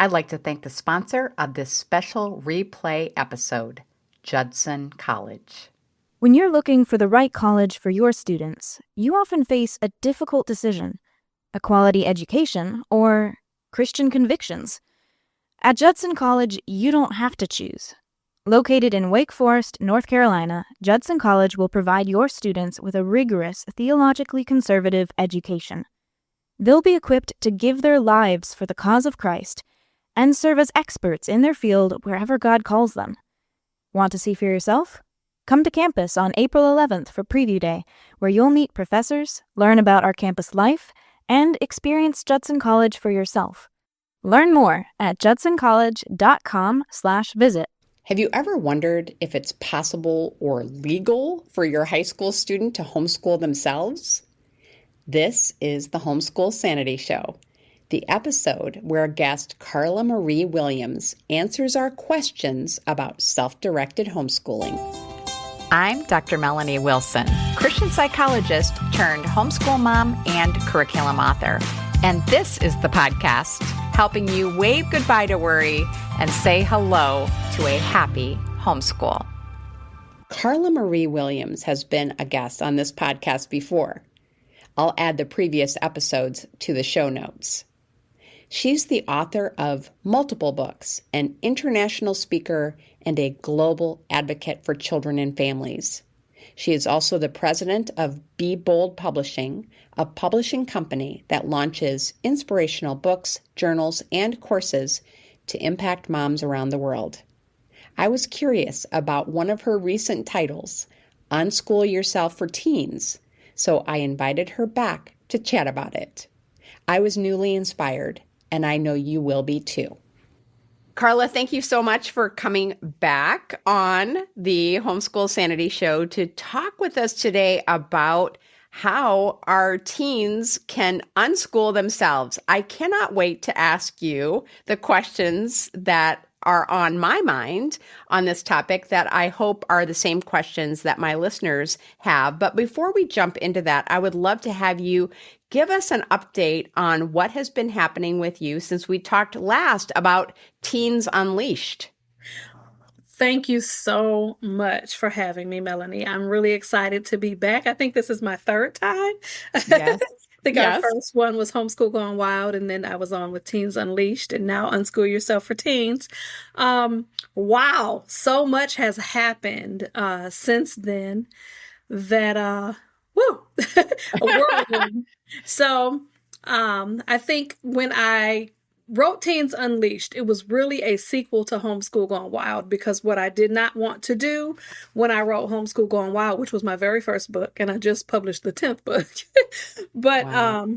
I'd like to thank the sponsor of this special replay episode, Judson College. When you're looking for the right college for your students, you often face a difficult decision: a quality education or Christian convictions. At Judson College, you don't have to choose. Located in Wake Forest, North Carolina, Judson College will provide your students with a rigorous, theologically conservative education. They'll be equipped to give their lives for the cause of Christ and serve as experts in their field wherever God calls them. Want to see for yourself? Come to campus on April 11th for Preview Day, where you'll meet professors, learn about our campus life, and experience Judson College for yourself. Learn more at judsoncollege.com/visit. Have you ever wondered if it's possible or legal for your high school student to homeschool themselves? This is the Homeschool Sanity Show, the episode where guest Karla Marie Williams answers our questions about self-directed homeschooling. I'm Dr. Melanie Wilson, Christian psychologist turned homeschool mom and curriculum author. And this is the podcast helping you wave goodbye to worry and say hello to a happy homeschool. Karla Marie Williams has been a guest on this podcast before. I'll add the previous episodes to the show notes. She's the author of multiple books, an international speaker, and a global advocate for children and families. She is also the president of Be Bold Publishing, a publishing company that launches inspirational books, journals, and courses to impact moms around the world. I was curious about one of her recent titles, Unschool Yourself for Teens, so I invited her back to chat about it. I was newly inspired, and I know you will be too. Karla, thank you so much for coming back on the Homeschool Sanity Show to talk with us today about how our teens can unschool themselves. I cannot wait to ask you the questions that are on my mind on this topic that I hope are the same questions that my listeners have. But before we jump into that, I would love to have you give us an update on what has been happening with you since we talked last about Teens Unleashed. Thank you so much for having me, Melanie. I'm really excited to be back. I think this is my third time. Yes. I think our first one was Homeschool Gone Wild, and then I was on with Teens Unleashed, and now Unschool Yourself for Teens. Wow, so much has happened since then that, a whirlwind. So I think when I wrote Teens Unleashed, it was really a sequel to Homeschool Gone Wild, because what I did not want to do when I wrote Homeschool Gone Wild, which was my very first book, and I just published the 10th book, but Wow.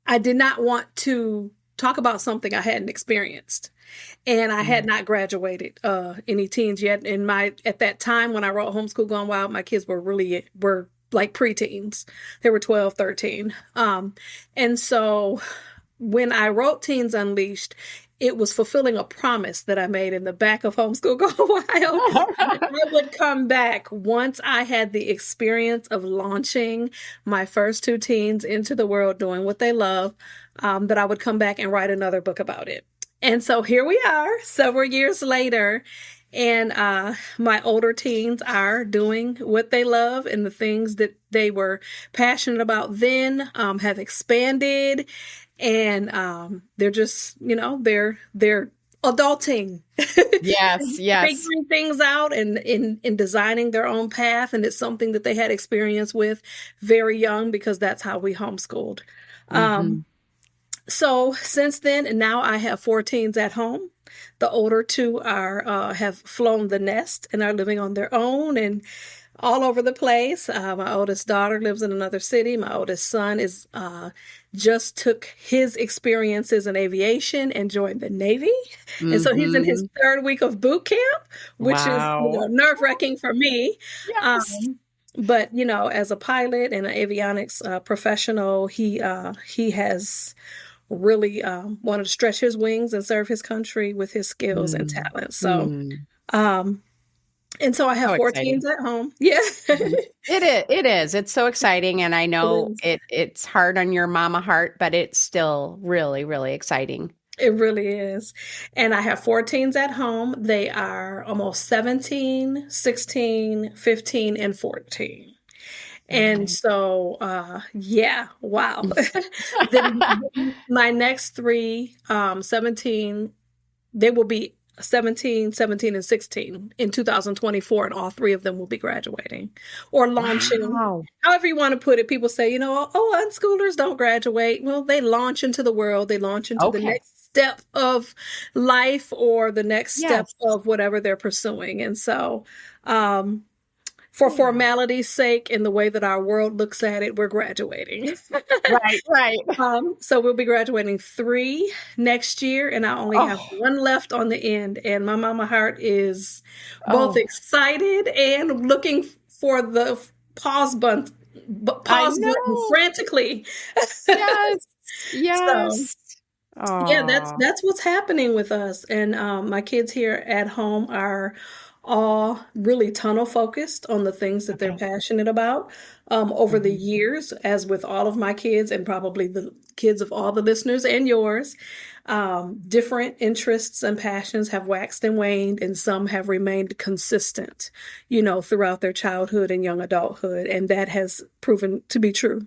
I did not want to talk about something I hadn't experienced. And I had not graduated any teens yet. At that time when I wrote Homeschool Gone Wild, my kids were like preteens. They were 12, 13. And so when I wrote Teens Unleashed, it was fulfilling a promise that I made in the back of Homeschool Gone Wild. I would come back once I had the experience of launching my first two teens into the world doing what they love, that I would come back and write another book about it. And so here we are, several years later, and my older teens are doing what they love, and the things that they were passionate about then have expanded. And they're just, they're adulting. Yes. Figuring things out and in designing their own path. And it's something that they had experience with very young, because that's how we homeschooled. So since then, and now I have 4 teens at home. The older 2 have flown the nest and are living on their own and all over the place. My oldest daughter lives in another city. My oldest son is just took his experiences in aviation and joined the Navy. And so he's in his 3rd week of boot camp, which is nerve-wracking for me. Yes. But, as a pilot and an avionics professional, he has really wanted to stretch his wings and serve his country with his skills and talents. So, and so I have 4 teens at home. Yeah. It is. It's so exciting. And I know it's hard on your mama heart, but it's still really, really exciting. It really is. And I have 4 teens at home. They are almost 17, 16, 15, and 14. And Okay. so, yeah, wow. Then my next 3, 17, they will be 17, 17, and 16 in 2024, and all 3 of them will be graduating or launching. Wow. However you want to put it, people say, oh, unschoolers don't graduate. Well, they launch into the world. They launch into the Okay. next step of life or the next step Yes. of whatever they're pursuing. And so, for Yeah. formality's sake and the way that our world looks at it, we're graduating. Right. So we'll be graduating 3 next year, and I only have Oh, 1 left on the end. And my mama heart is both oh, excited and looking for the I pause button know. frantically. Yes. So Yes. yeah, Oh, that's what's happening with us. And my kids here at home are all really tunnel focused on the things that they're okay. passionate about. Over the Mhm. years, as with all of my kids and probably the kids of all the listeners and yours, different interests and passions have waxed and waned, and some have remained consistent, throughout their childhood and young adulthood. And that has proven to be true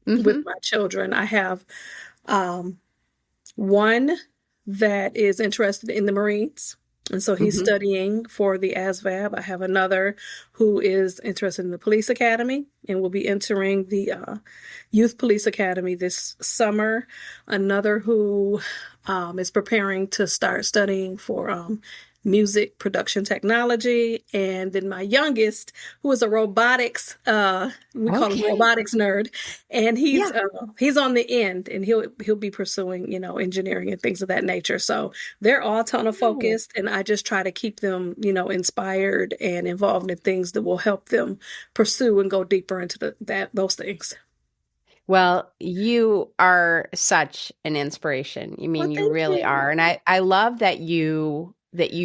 with Mhm. my children. I have um, one that is interested in the Marines. And so he's Mhm. studying for the ASVAB. I have another who is interested in the police academy and will be entering the youth police academy this summer. Another who is preparing to start studying for music production technology. And then my youngest, who is a robotics, we call him Okay. robotics nerd, and Yeah. he's on the end, and he'll be pursuing engineering and things of that nature. So they're all tunnel Oh. focused, and I just try to keep them inspired and involved in things that will help them pursue and go deeper into those things. Well, you are such an inspiration. I Well, mean, you thank really you. are. And I love that you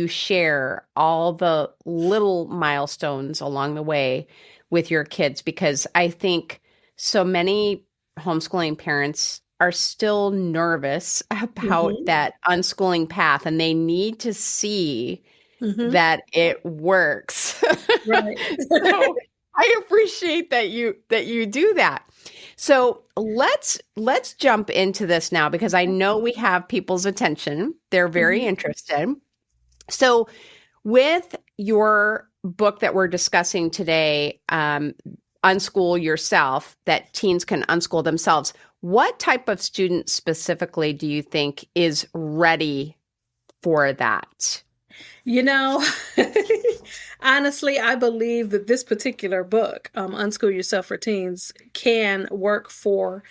share all the little milestones along the way with your kids, because I think so many homeschooling parents are still nervous about Hmm. that unschooling path, and they need to see Hmm. that it works. Right. So I appreciate that you do that. So let's jump into this now, because I know we have people's attention. They're very Mhm. interested. So with your book that we're discussing today, Unschool Yourself, that teens can unschool themselves, what type of student specifically do you think is ready for that? You know, honestly, I believe that this particular book, Unschool Yourself for Teens, can work for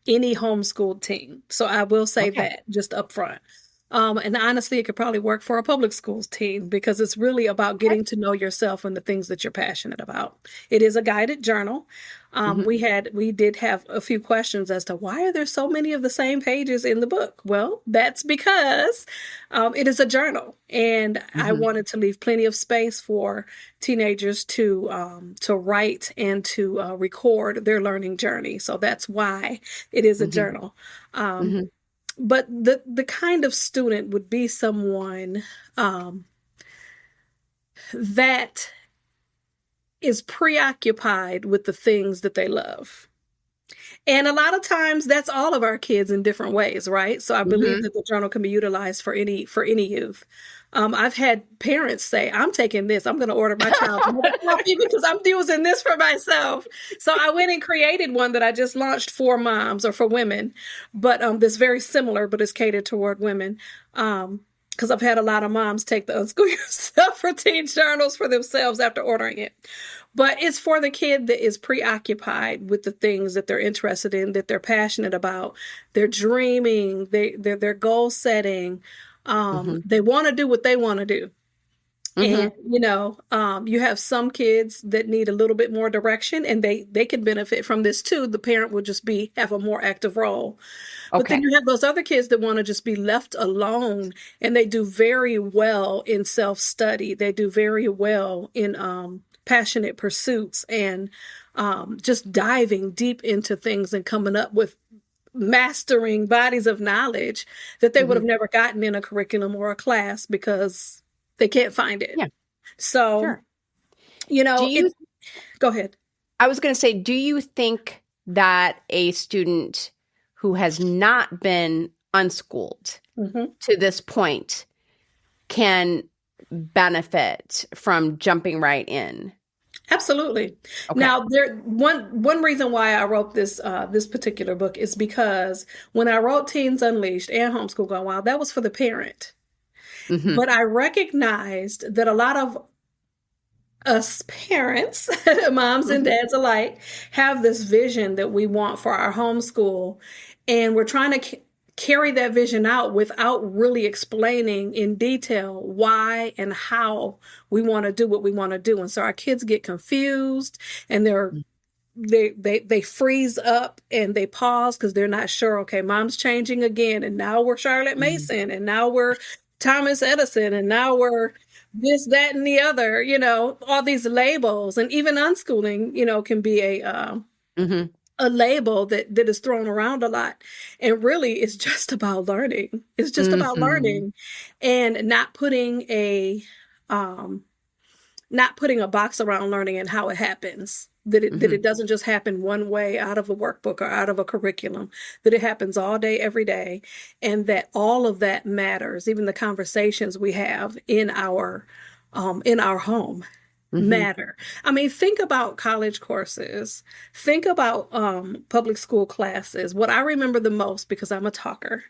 any homeschooled teen. So I will say Okay. that just up front. And honestly, it could probably work for a public schools teen because it's really about Okay. getting to know yourself and the things that you're passionate about. It is a guided journal. Mhm. We did have a few questions as to why are there so many of the same pages in the book? Well, that's because it is a journal, and I Mhm. wanted to leave plenty of space for teenagers to write and to record their learning journey. So that's why it is a Mhm. journal. Um, Mhm. but the kind of student would be someone that is preoccupied with the things that they love. And a lot of times that's all of our kids in different ways, right? So I believe Mhm. that the journal can be utilized for any youth. I've had parents say, "I'm taking this. I'm going to order my child another copy because I'm using this for myself." So I went and created one that I just launched for moms or for women, but that's very similar, but it's catered toward women. Because I've had a lot of moms take the Unschool Yourself for Teen journals for themselves after ordering it. But it's for the kid that is preoccupied with the things that they're interested in, that they're passionate about. They're dreaming, they're goal setting. Mhm. They want to do what they want to do. And Mhm. you have some kids that need a little bit more direction, and they can benefit from this too. The parent will just have a more active role. But then Okay. you have those other kids that want to just be left alone, and they do very well in self-study. They do very well in passionate pursuits and just diving deep into things and coming up with mastering bodies of knowledge that they would have Mhm. never gotten in a curriculum or a class because they can't find it. Yeah, So, sure. you Do know, you, go ahead. I was going to say, do you think that a student who has not been unschooled Mm-hmm. to this point can benefit from jumping right in? Absolutely. Okay. Now, one reason why I wrote this particular book is because when I wrote Teens Unleashed and Homeschool Gone Wild, that was for the parent. Mm-hmm. But I recognized that a lot of us parents, moms and dads alike, have this vision that we want for our homeschool, and we're trying to carry that vision out without really explaining in detail why and how we want to do what we want to do. And so our kids get confused, and they freeze up and they pause because they're not sure. Okay, mom's changing again, and now we're Charlotte Mason, and now we're Thomas Edison, and now we're this, that, and the other, all these labels. And even unschooling, can be Mm-hmm. a label that is thrown around a lot. And really, it's just about learning. It's just about Mm-hmm. learning, and not putting a box around learning and how it happens. That it doesn't just happen one way out of a workbook or out of a curriculum, that it happens all day, every day, and that all of that matters. Even the conversations we have in our home matter. I mean, think about college courses. Think about public school classes. What I remember the most, because I'm a talker,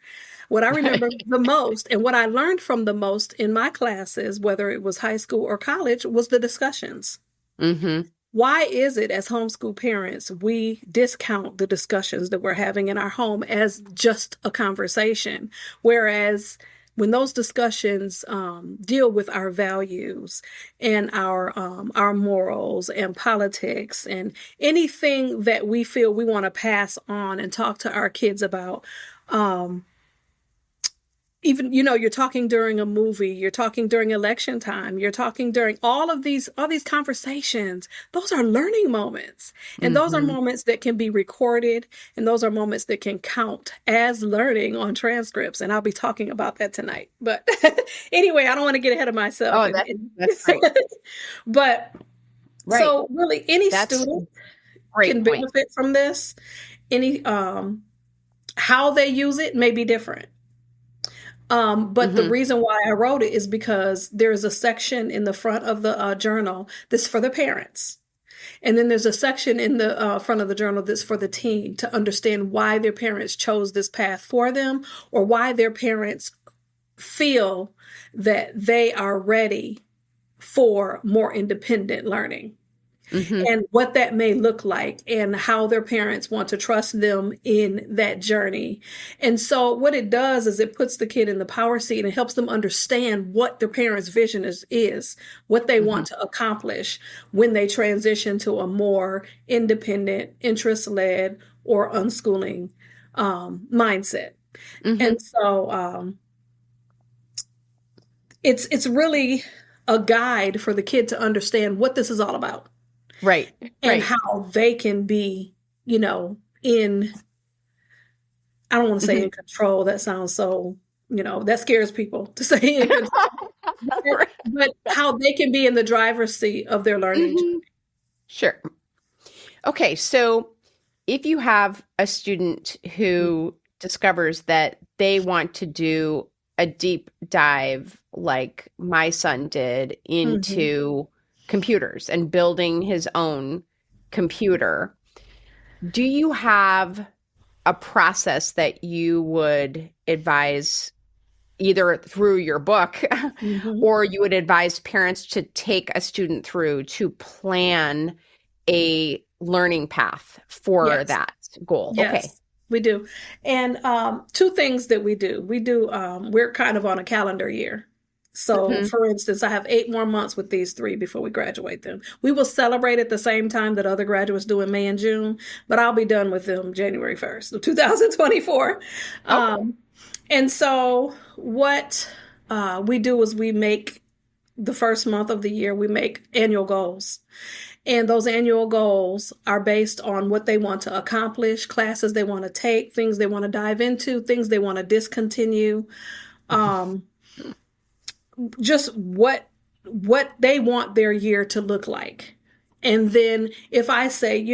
what I remember the most and what I learned from the most in my classes, whether it was high school or college, was the discussions. Mm-hmm. Why is it as homeschool parents, we discount the discussions that we're having in our home as just a conversation? Whereas when those discussions deal with our values and our morals and politics and anything that we feel we want to pass on and talk to our kids about, even, you're talking during a movie, you're talking during election time, you're talking during all these conversations. Those are learning moments. And those are moments that can be recorded, and those are moments that can count as learning on transcripts. And I'll be talking about that tonight. But anyway, I don't want to get ahead of myself. Oh, that's great. But Right. So really any That's student great can point. benefit from this. Any how they use it may be different. But the reason why I wrote it is because there's a section in the front of the journal that's for the parents. And then there's a section in the front of the journal that's for the teen to understand why their parents chose this path for them, or why their parents feel that they are ready for more independent learning. And what that may look like, and how their parents want to trust them in that journey. And so what it does is it puts the kid in the power seat and helps them understand what their parents' vision is what they want to accomplish when they transition to a more independent, interest-led, or unschooling mindset. And so it's really a guide for the kid to understand what this is all about. Right. And how they can be, I don't want to say in control. That sounds so, that scares people to say in control. But how they can be in the driver's seat of their learning journey. Sure. Okay. So if you have a student who discovers that they want to do a deep dive, like my son did, into computers and building his own computer, do you have a process that you would advise, either through your book or you would advise parents to take a student through to plan a learning path for that goal? Yes, okay. We do. And two things that we do. We're kind of on a calendar year. So, for instance, I have 8 more months with these 3 before we graduate them. We will celebrate at the same time that other graduates do in May and June, but I'll be done with them January 1st of 2024. And so what we do is we make the first month of the year, we make annual goals. And those annual goals are based on what they want to accomplish, classes they want to take, things they want to dive into, things they want to discontinue, just what they want their year to look like. And then if I say,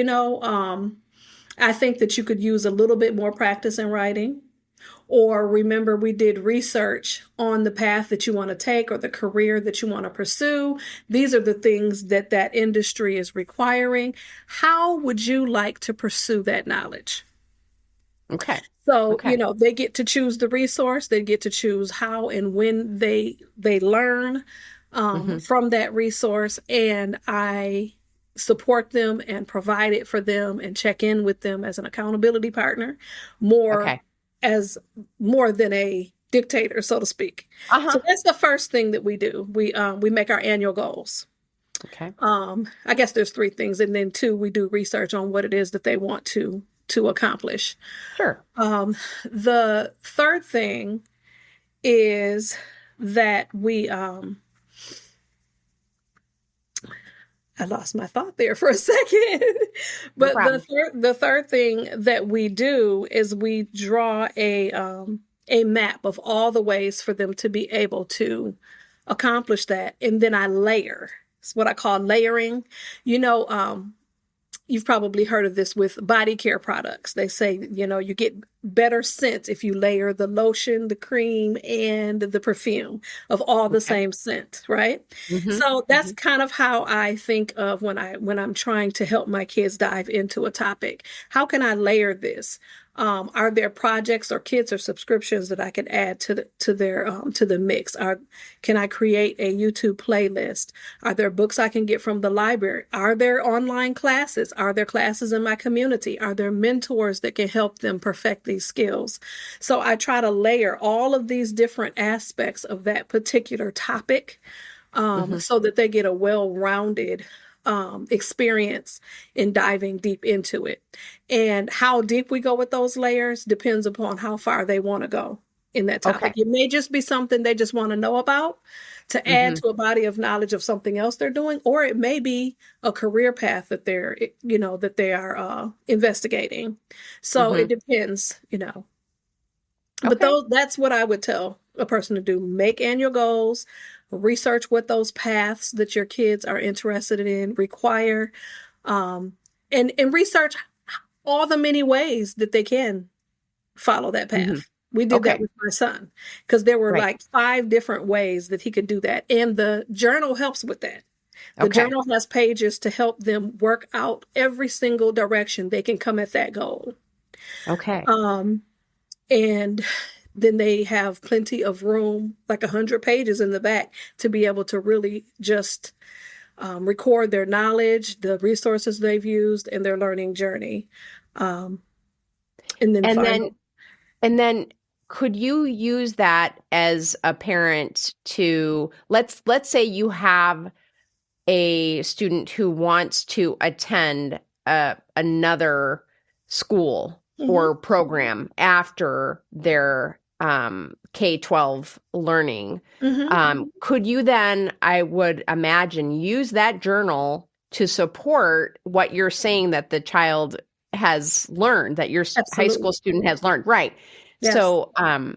I think that you could use a little bit more practice in writing, or remember we did research on the path that you want to take or the career that you want to pursue. These are the things that industry is requiring. How would you like to pursue that knowledge? Okay. So, they get to choose the resource. They get to choose how and when they learn from that resource. And I support them and provide it for them and check in with them as an accountability partner, more than a dictator, so to speak. So that's the first thing that we do. We make our annual goals. Okay. I guess there's 3 things. And then 2, we do research on what it is that they want to accomplish. Sure. The third thing is that we, I lost my thought there for a second. But the third thing that we do is we draw a map of all the ways for them to be able to accomplish that. And then I layer. It's what I call layering. You've probably heard of this with body care products. They say, you get better scent if you layer the lotion, the cream, and the perfume of all the same scent, right? So that's kind of how I think of when I'm trying to help my kids dive into a topic. How can I layer this? Are there projects or kits or subscriptions that I can add to the mix? Can I create a YouTube playlist? Are there books I can get from the library? Are there online classes? Are there classes in my community? Are there mentors that can help them perfect these skills? So I try to layer all of these different aspects of that particular topic so that they get a well-rounded experience in diving deep into it. And how deep we go with those layers depends upon how far they want to go in that topic. It may just be something they just want to know about to add to a body of knowledge of something else they're doing, or it may be a career path that that they are investigating. So it depends, But that's what I would tell a person to do. Make annual goals. Research what those paths that your kids are interested in require, and research all the many ways that they can follow that path. We did that with my son because there were like 5 different ways that he could do that. And the journal helps with that. The journal has pages to help them work out every single direction they can come at that goal. Okay. And then they have plenty of room, like 100 pages in the back, to be able to really just record their knowledge, the resources they've used, and their learning journey. And then could you use that as a parent to, let's say you have a student who wants to attend another school or program after their K-12 learning. Could you then, I would imagine, use that journal to support what you're saying that the child has learned, that your high school student has learned? Right. Yes. So, I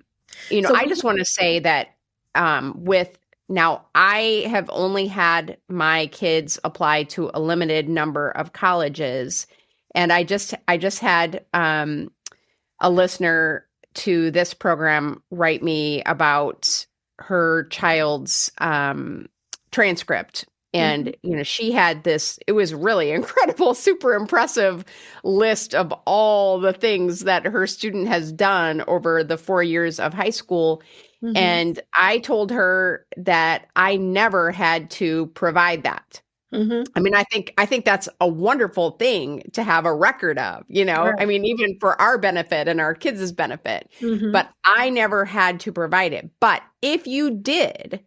just want to say that now I have only had my kids apply to a limited number of colleges. And I just had a listener to this program write me about her child's transcript. And, she had this, it was really incredible, super impressive list of all the things that her student has done over the 4 years of high school. And I told her that I never had to provide that. I mean, I think that's a wonderful thing to have a record of, right. I mean, even for our benefit and our kids' benefit, but I never had to provide it. But if you did,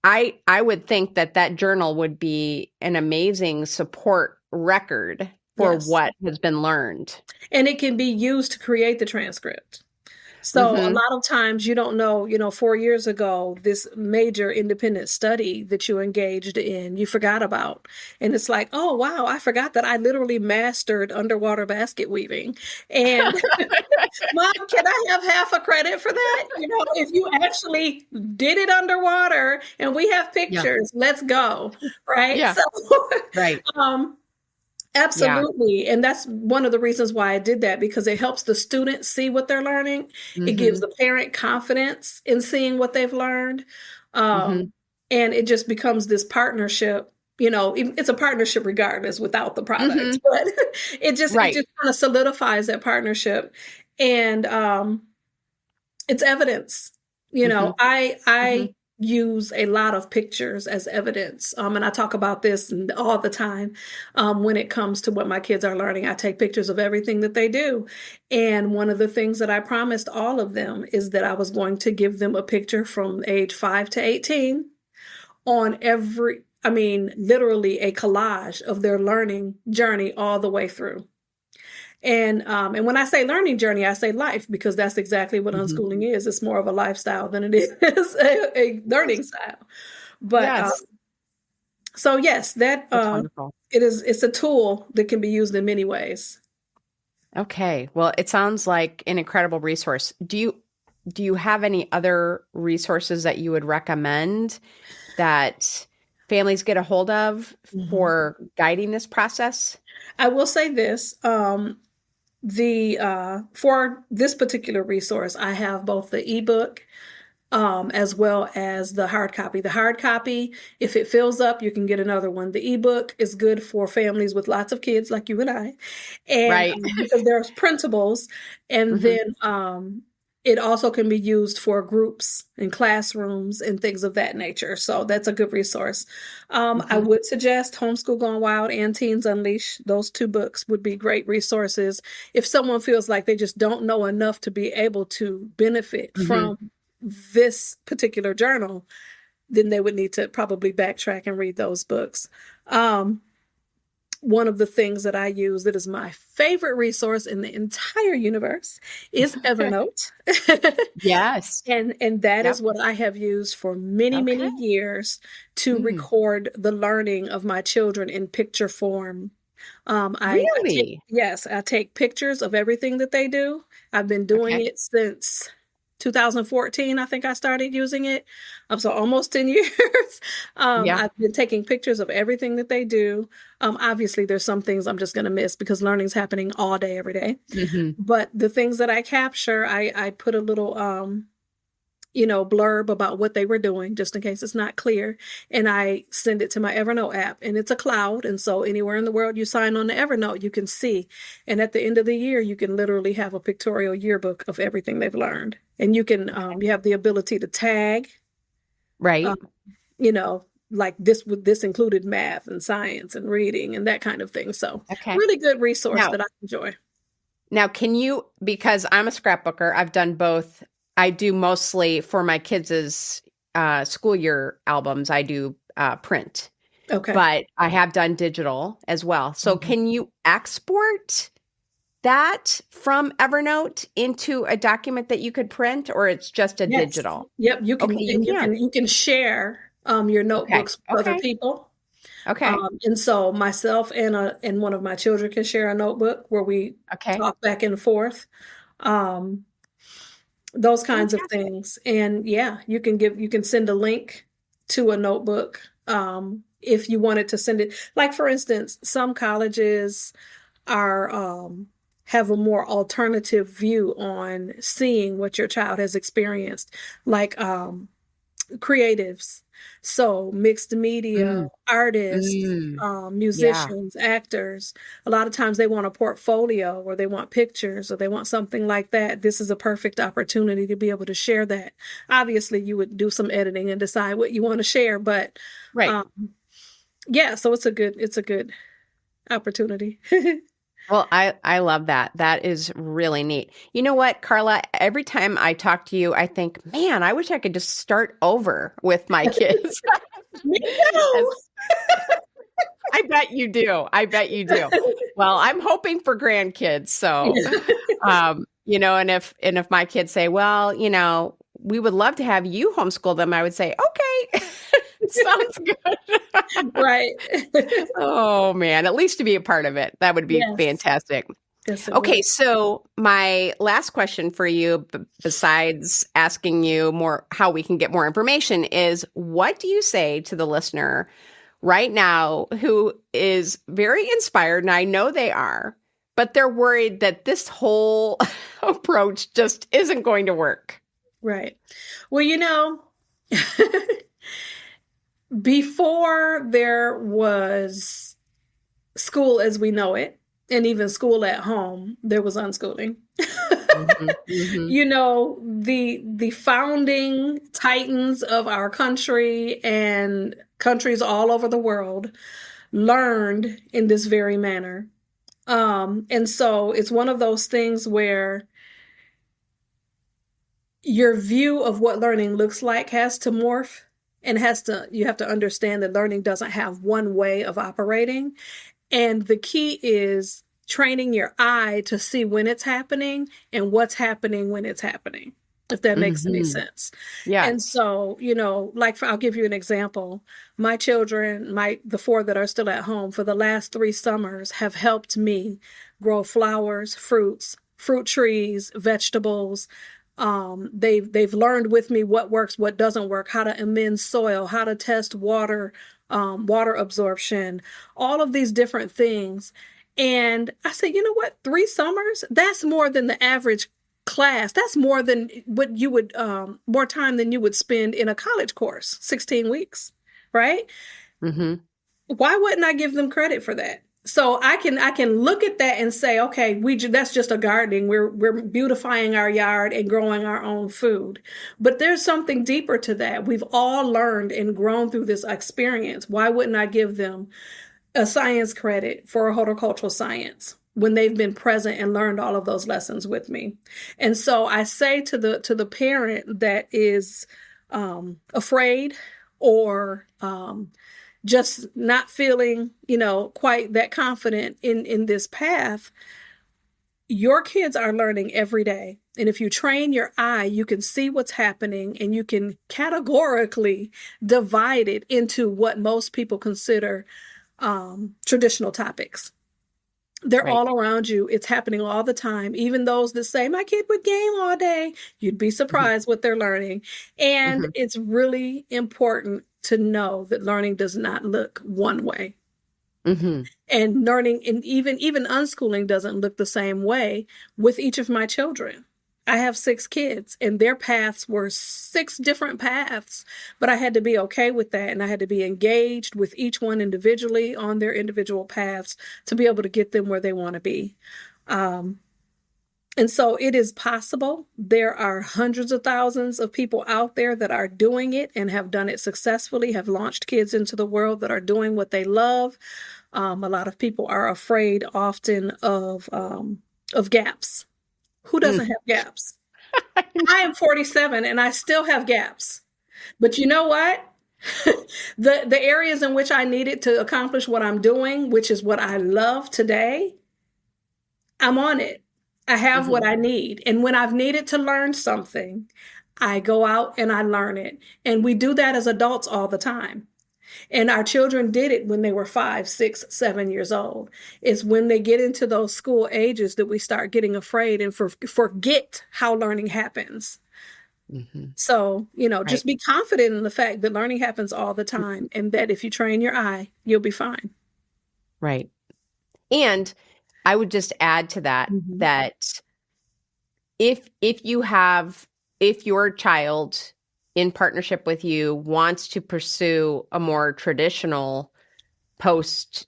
I would think that journal would be an amazing support record for what has been learned. And it can be used to create the transcript. So a lot of times you don't know, 4 years ago, this major independent study that you engaged in, you forgot about. And it's like, oh, wow, I forgot that I literally mastered underwater basket weaving. And Mom, can I have half a credit for that? If you actually did it underwater and we have pictures, let's go. Right. Yeah. So, Right. Absolutely. And that's one of the reasons why I did that, because it helps the student see what they're learning. It gives the parent confidence in seeing what they've learned. And it just becomes this partnership. It's a partnership regardless without the product, but it just kind of solidifies that partnership. And it's evidence. I use a lot of pictures as evidence. And I talk about this all the time. When it comes to what my kids are learning, I take pictures of everything that they do. And one of the things that I promised all of them is that I was going to give them a picture from age 5 to 18 on literally a collage of their learning journey all the way through. And when I say learning journey, I say life, because that's exactly what unschooling is. It's more of a lifestyle than it is a learning style. But so yes, that it's a tool that can be used in many ways. Okay. Well, it sounds like an incredible resource. Do you have any other resources that you would recommend that families get a hold of for guiding this process? I will say this. For this particular resource, I have both the ebook as well as the hard copy. The hard copy, if it fills up, you can get another one. The ebook is good for families with lots of kids like you and I, and because there's printables, and then it also can be used for groups and classrooms and things of that nature. So that's a good resource. I would suggest Homeschool Gone Wild and Teens Unleashed. Those two books would be great resources. If someone feels like they just don't know enough to be able to benefit from this particular journal, then they would need to probably backtrack and read those books. One of the things that I use that is my favorite resource in the entire universe is Evernote. Yes. And that is what I have used for many, many years to record the learning of my children in picture form. Really? I take pictures of everything that they do. I've been doing it since 2014, I think I started using it. So almost 10 years. I've been taking pictures of everything that they do. Obviously, there's some things I'm just going to miss because learning's happening all day, every day. But the things that I capture, I put a little, blurb about what they were doing, just in case it's not clear. And I send it to my Evernote app, and it's a cloud. And so anywhere in the world you sign on to Evernote, you can see. And at the end of the year, you can literally have a pictorial yearbook of everything they've learned. And you can, you have the ability to tag, right? Like this included math and science and reading and that kind of thing. So really good resource that I enjoy. Now, can you, because I'm a scrapbooker, I've done both. I do mostly for my kids' school year albums, I do print. Okay. But I have done digital as well. So can you export that from Evernote into a document that you could print, or it's just a digital? Yep. You can, you can share your notebooks with other people. Okay. And so myself and one of my children can share a notebook where we talk back and forth. Those kinds of things. And you can send a link to a notebook if you wanted to send it. Like, for instance, some colleges have a more alternative view on seeing what your child has experienced, like creatives. So mixed media, artists, musicians, actors, a lot of times they want a portfolio, or they want pictures, or they want something like that. This is a perfect opportunity to be able to share that. Obviously, you would do some editing and decide what you want to share, but so it's a good opportunity. Well, I love that. That is really neat. You know what, Karla? Every time I talk to you, I think, man, I wish I could just start over with my kids. Me too. I bet you do. Well, I'm hoping for grandkids. So, and if my kids say, well, we would love to have you homeschool them, I would say, okay, sounds good. Right. Oh man, at least to be a part of it. That would be Yes. fantastic. Yes, it Okay, would. so my last question for you, besides asking you more how we can get more information, is what do you say to the listener right now who is very inspired, and I know they are, but they're worried that this whole approach just isn't going to work? Right. Well, before there was school as we know it, and even school at home, there was unschooling. The founding titans of our country and countries all over the world learned in this very manner. And so it's one of those things where your view of what learning looks like has to morph, and you have to understand that learning doesn't have one way of operating. And the key is training your eye to see when it's happening and what's happening when it's happening, if that makes any sense. Yeah. And so, I'll give you an example. My children, the 4 that are still at home, for the last 3 summers have helped me grow flowers, fruits, fruit trees, vegetables. They've learned with me what works, what doesn't work, how to amend soil, how to test water absorption, all of these different things. And I said, you know what? 3 summers, that's more than the average class. That's more than what you would, more time than you would spend in a college course, 16 weeks, right? Mm-hmm. Why wouldn't I give them credit for that? So I can look at that and say, okay, that's just a gardening. We're beautifying our yard and growing our own food. But there's something deeper to that. We've all learned and grown through this experience. Why wouldn't I give them a science credit for a horticultural science when they've been present and learned all of those lessons with me? And so I say to the parent that is afraid or just not feeling, quite that confident in this path, your kids are learning every day. And if you train your eye, you can see what's happening and you can categorically divide it into what most people consider traditional topics. They're Right. all around you. It's happening all the time. Even those that say, my kid would game all day, you'd be surprised what they're learning. And it's really important to know that learning does not look one way. And learning, and even unschooling doesn't look the same way with each of my children. I have 6 kids and their paths were 6 different paths, but I had to be okay with that. And I had to be engaged with each one individually on their individual paths to be able to get them where they want to be. And so it is possible. There are hundreds of thousands of people out there that are doing it and have done it successfully, have launched kids into the world that are doing what they love. A lot of people are afraid often of gaps. Who doesn't have gaps? I am 47 and I still have gaps. But you know what? The areas in which I needed to accomplish what I'm doing, which is what I love today, I'm on it. I have what I need. And when I've needed to learn something, I go out and I learn it. And we do that as adults all the time. And our children did it when they were 5, 6, 7 years old. It's when they get into those school ages that we start getting afraid and forget how learning happens. So, just be confident in the fact that learning happens all the time and that if you train your eye, you'll be fine. Right. And I would just add to that, that if your child in partnership with you wants to pursue a more traditional post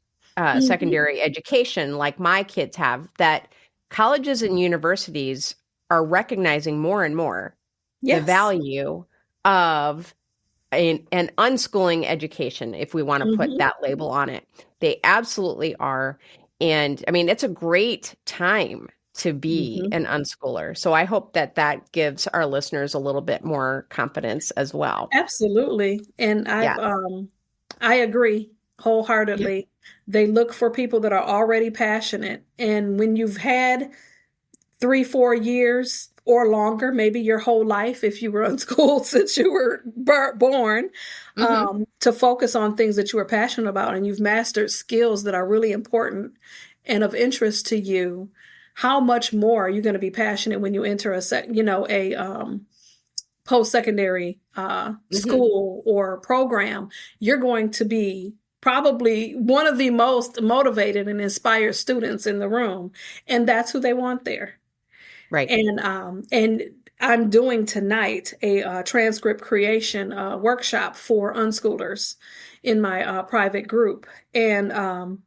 secondary education like my kids have, that colleges and universities are recognizing more and more the value of an unschooling education, if we want to put that label on it. They absolutely are. And I mean, it's a great time to be an unschooler. So I hope that gives our listeners a little bit more confidence as well. Absolutely. And I agree wholeheartedly. They look for people that are already passionate. And when you've had 3-4 years or longer, maybe your whole life if you were unschooled since you were born, to focus on things that you are passionate about and you've mastered skills that are really important and of interest to you. How much more are you going to be passionate when you enter a post-secondary school or program? You're going to be probably one of the most motivated and inspired students in the room, and that's who they want there. Right. And I'm doing tonight a transcript creation workshop for unschoolers in my private group. And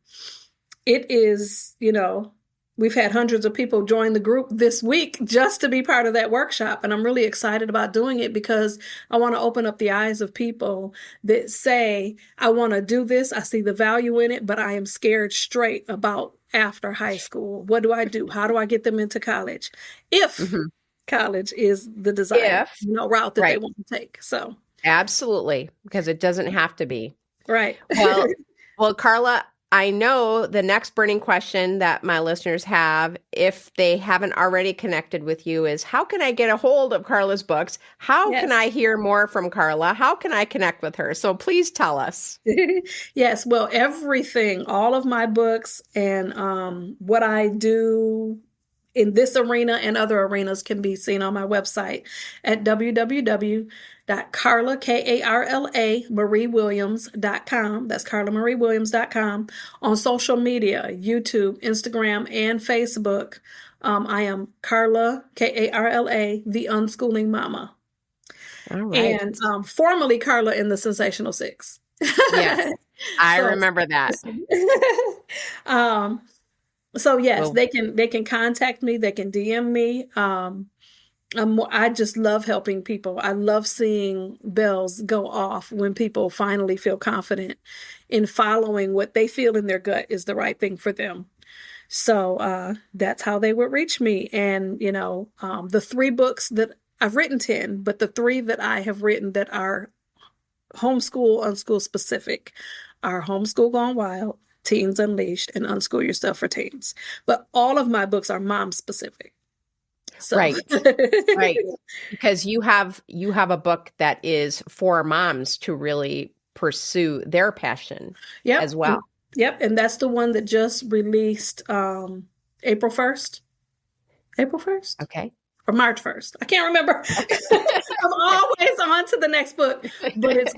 it is, we've had hundreds of people join the group this week just to be part of that workshop. And I'm really excited about doing it because I want to open up the eyes of people that say, I want to do this. I see the value in it, but I am scared straight about after high school. What do I do? How do I get them into college? If college is the desired route that they want to take. So absolutely, because it doesn't have to be. Right. Well, Karla, I know the next burning question that my listeners have, if they haven't already connected with you, is how can I get a hold of Karla's books? How can I hear more from Karla? How can I connect with her? So please tell us. Yes. Well, everything, all of my books and what I do in this arena and other arenas can be seen on my website at www.Karla, Karla, MarieWilliams.com. That's KarlaMarieWilliams.com. On social media, YouTube, Instagram, and Facebook, I am Karla, Karla, the Unschooling Mama. All right. And formerly Karla in the Sensational Six. Yes, I remember that. So yes, they can contact me. They can DM me. I just love helping people. I love seeing bells go off when people finally feel confident in following what they feel in their gut is the right thing for them. So that's how they would reach me. And, the 3 books that I've written 10, but the 3 that I have written that are homeschool, unschool specific are Homeschool Gone Wild, Teens Unleashed, and Unschool Yourself for Teens. But all of my books are mom specific. So. Right. Because you have a book that is for moms to really pursue their passion as well. Yep. And that's the one that just released April 1st. April 1st? Okay. Or March 1st. I can't remember. I'm always on to the next book. But it's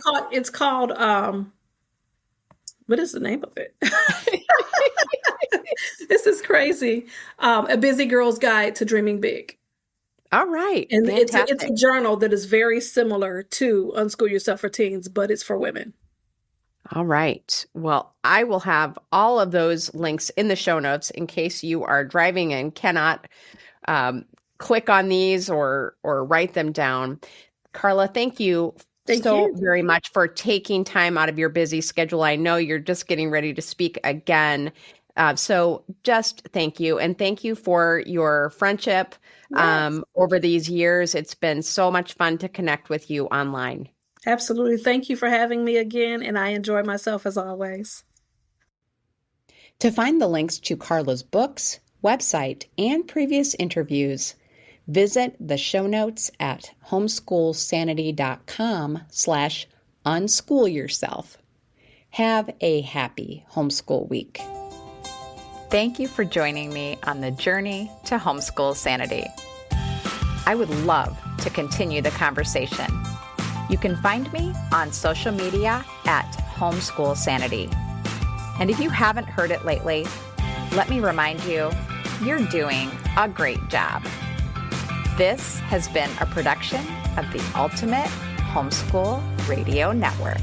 called what is the name of it? This is crazy. A Busy Girl's Guide to Dreaming Big. All right. And it's a journal that is very similar to Unschool Yourself for Teens, but it's for women. All right. Well, I will have all of those links in the show notes in case you are driving and cannot click on these or write them down. Karla, thank you very much for taking time out of your busy schedule. I know you're just getting ready to speak again. So just thank you. And thank you for your friendship over these years. It's been so much fun to connect with you online. Absolutely. Thank you for having me again. And I enjoy myself as always. To find the links to Karla's books, website, and previous interviews, visit the show notes at homeschoolsanity.com/unschoolyourself. Have a happy homeschool week. Thank you for joining me on the journey to homeschool sanity. I would love to continue the conversation. You can find me on social media at Homeschool Sanity. And if you haven't heard it lately, let me remind you, you're doing a great job. This has been a production of the Ultimate Homeschool Radio Network.